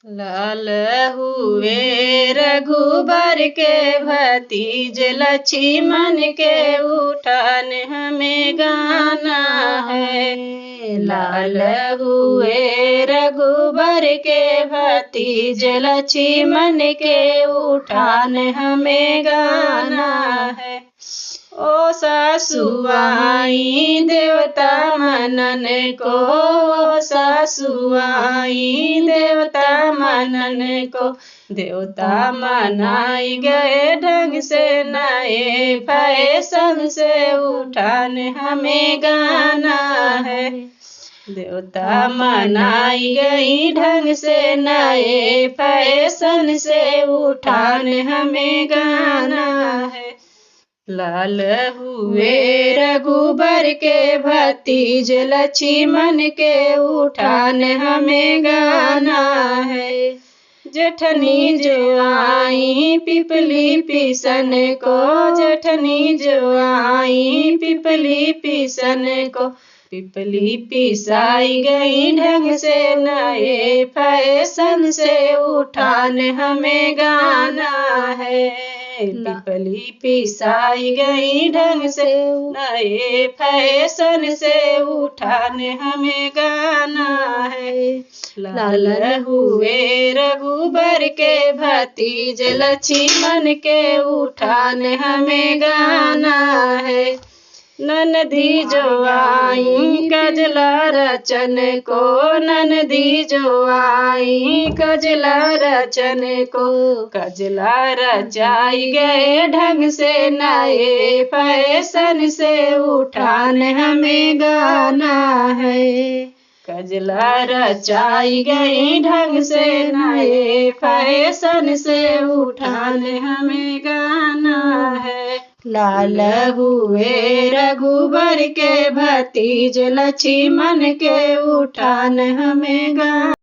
लाल हुए रघुबर के भतीज लक्ष्मण के उठान हमें गाना है। लाल हुए रघुबर के भतीज लक्ष्मण के उठान हमें गाना है। ओ सासुआई देवता मनन को, सासुआई देवता मनन को, देवता मनाई गए ढंग से नए फैशन से उठान हमें गाना है। देवता मनाई गई ढंग से नए फैशन से उठान हमें गाना है। लाल हुए रघुबर के भतीज लक्ष्मण के उठान हमें गाना है। जेठनी जो आई पिपली पीसन को, जेठनी जो आई पिपली पीसन को, पिपली पिसाई गई ढंग से नए फैशन से उठान हमें गाना है। पिपली पिसाई गई ढंग से नए फैशन से उठान हमें गाना है। लाल हुए रघुबर के भतीज लक्ष्मण के उठान हमें गाना है। ननदी जो आई कजला रचन को, ननदी जो आई कजला रचन को, कजला रचाई गए ढंग से नए फैशन से उठान हमें गाना है। कजला रचाई गई ढंग से नए फैशन से उठान हमें गाना है। लाल हुए रघुबर के भतीज लक्ष्मण के उठान हमें गाना